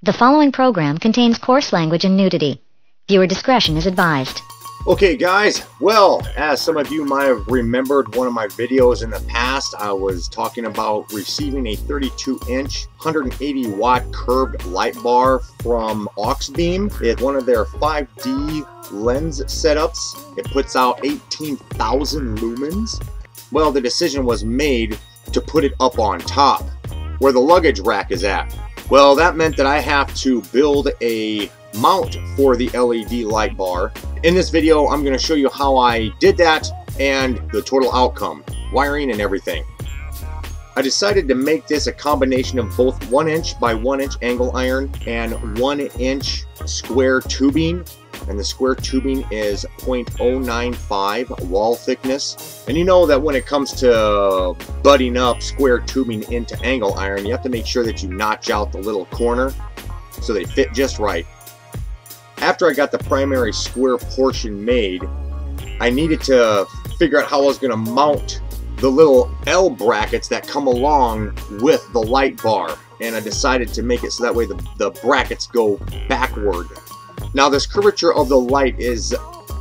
The following program contains coarse language and nudity. Viewer discretion is advised. Okay guys, well, as some of you might have remembered one of my videos in the past, I was talking about receiving a 32-inch 180 watt curved light bar from Auxbeam. It's one of their 5D lens setups. It puts out 18,000 lumens. Well, the decision was made to put it up on top, where the luggage rack is at. Well, that meant that I have to build a mount for the LED light bar. In this video, I'm going to show you how I did that and the total outcome, wiring and everything. I decided to make this a combination of both 1" by 1" angle iron and 1" square tubing. And the square tubing is 0.095 wall thickness. And you know that when it comes to butting up square tubing into angle iron, you have to make sure that you notch out the little corner so they fit just right. After I got the primary square portion made, I needed to figure out how I was going to mount the little L brackets that come along with the light bar. And I decided to make it so that way the brackets go backward. Now this curvature of the light is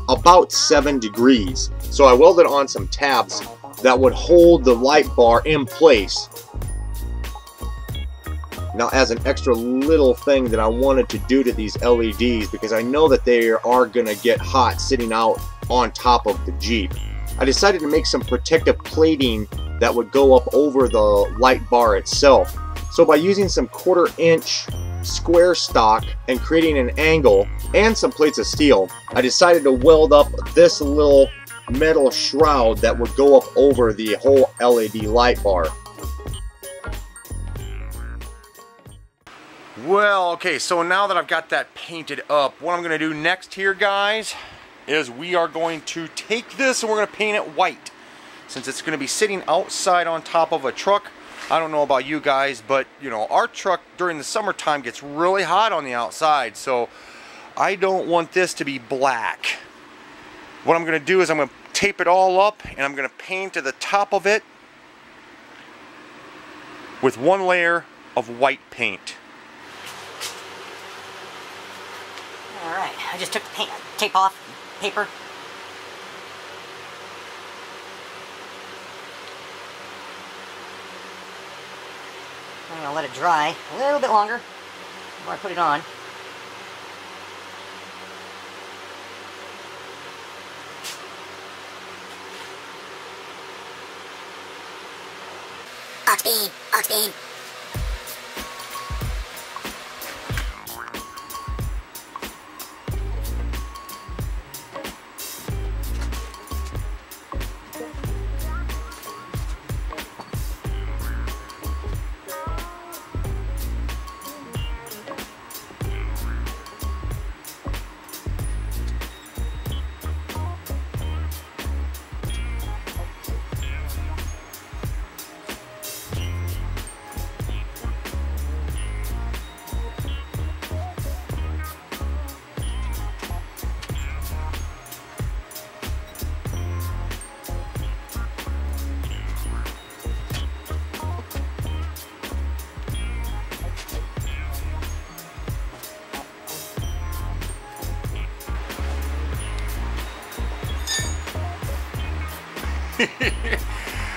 about 7 degrees. So I welded on some tabs that would hold the light bar in place. Now, as an extra little thing that I wanted to do to these LEDs, because I know that they are going to get hot sitting out on top of the Jeep, I decided to make some protective plating that would go up over the light bar itself. So by using some 1/4" square stock and creating an angle and some plates of steel, I decided to weld up this little metal shroud that would go up over the whole LED light bar. Well, okay, so now that I've got that painted up, what I'm going to do next here, guys, is we are going to take this and we're going to paint it white. Since it's going to be sitting outside on top of a truck, I don't know about you guys, but, you know, our truck during the summertime gets really hot on the outside, so I don't want this to be black. What I'm going to do is I'm going to tape it all up and I'm going to paint to the top of it with one layer of white paint. Alright, I just took the tape off, paper. I'm going to let it dry a little bit longer before I put it on. Auxbeam, Auxbeam.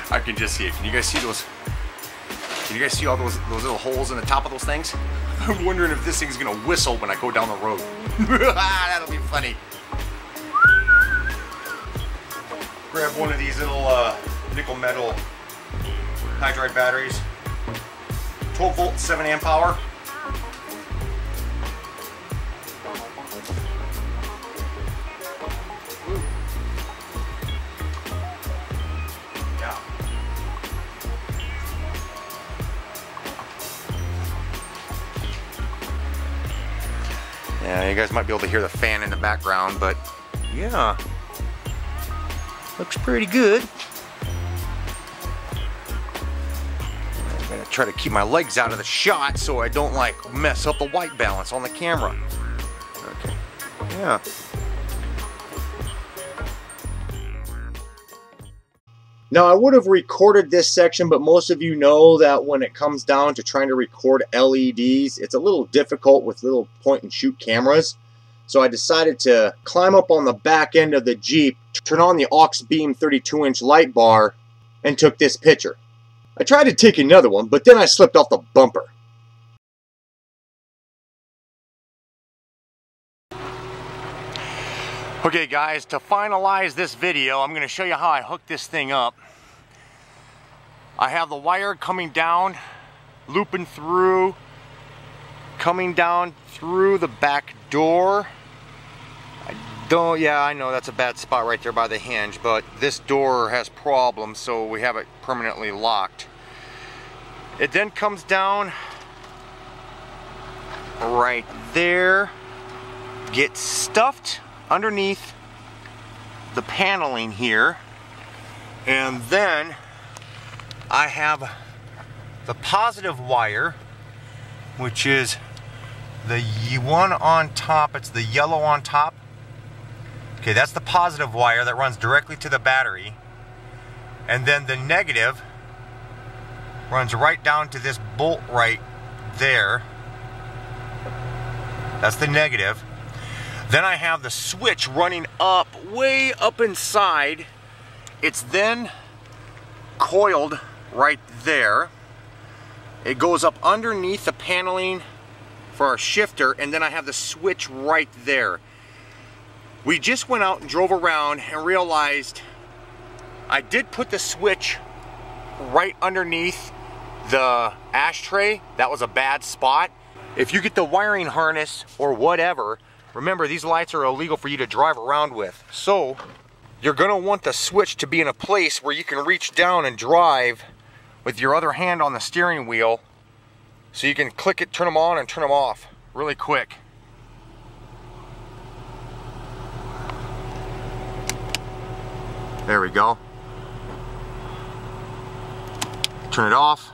I can just see it. Can you guys see those? Can you guys see all those little holes in the top of those things? I'm wondering if this thing's gonna whistle when I go down the road. That'll be funny. Grab one of these little nickel metal hydride batteries. 12 volt, 7 amp hour. Yeah, you guys might be able to hear the fan in the background, but yeah, looks pretty good. I'm gonna try to keep my legs out of the shot so I don't like mess up the white balance on the camera. Okay, yeah. Now, I would have recorded this section, but most of you know that when it comes down to trying to record LEDs, it's a little difficult with little point-and-shoot cameras. So I decided to climb up on the back end of the Jeep, turn on the Auxbeam 32-inch light bar, and took this picture. I tried to take another one, but then I slipped off the bumper. Okay guys, to finalize this video, I'm going to show you how I hooked this thing up. I have the wire coming down, looping through, coming down through the back door. Yeah, I know that's a bad spot right there by the hinge, but this door has problems, so we have it permanently locked. It then comes down right there, gets stuffed underneath the paneling here, and then I have the positive wire, which is the one on top. It's the yellow on top. Okay, that's the positive wire that runs directly to the battery, and then the negative runs right down to this bolt right there. That's the negative. Then I have the switch running up, way up inside. It's then coiled right there. It goes up underneath the paneling for our shifter, and then I have the switch right there. We just went out and drove around and realized I did put the switch right underneath the ashtray. That was a bad spot. If you get the wiring harness or whatever, remember, these lights are illegal for you to drive around with. So you're going to want the switch to be in a place where you can reach down and drive with your other hand on the steering wheel, so you can click it, turn them on and turn them off really quick. There we go. Turn it off,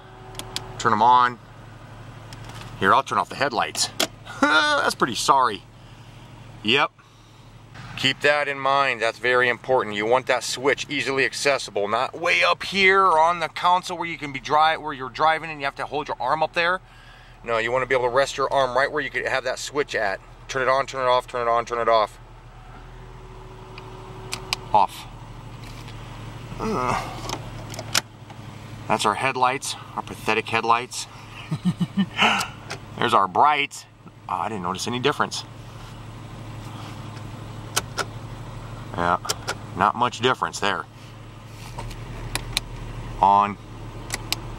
turn them on. Here, I'll turn off the headlights. That's pretty sorry. Yep. Keep that in mind. That's very important. You want that switch easily accessible, not way up here or on the console where you can be where you're driving and you have to hold your arm up there. No, you want to be able to rest your arm right where you could have that switch at. Turn it on, turn it off, turn it on, turn it off. Off. That's our headlights, our pathetic headlights. There's our brights. Oh, I didn't notice any difference. Yeah, not much difference there. On,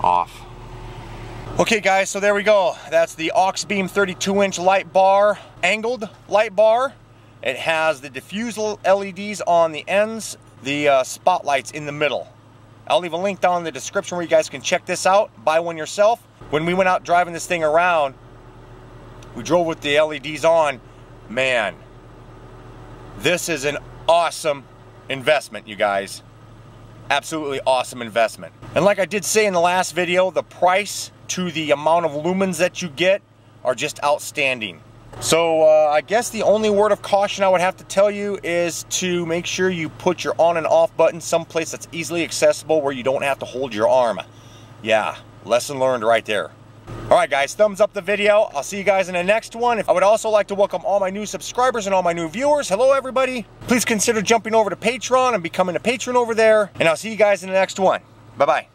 off. Okay guys, so there we go. That's the Auxbeam 32-inch light bar, angled light bar. It has the diffuse LEDs on the ends, the spotlights in the middle. I'll leave a link down in the description where you guys can check this out, buy one yourself. When we went out driving this thing around, we drove with the LEDs on. Man, this is an awesome investment, you guys. Absolutely awesome investment. And like I did say in the last video, the price to the amount of lumens that you get are just outstanding. So I guess the only word of caution I would have to tell you is to make sure you put your on and off button someplace that's easily accessible where you don't have to hold your arm. Yeah, lesson learned right there. Alright guys, thumbs up the video. I'll see you guys in the next one. I would also like to welcome all my new subscribers and all my new viewers. Hello everybody. Please consider jumping over to Patreon and becoming a patron over there. And I'll see you guys in the next one. Bye-bye.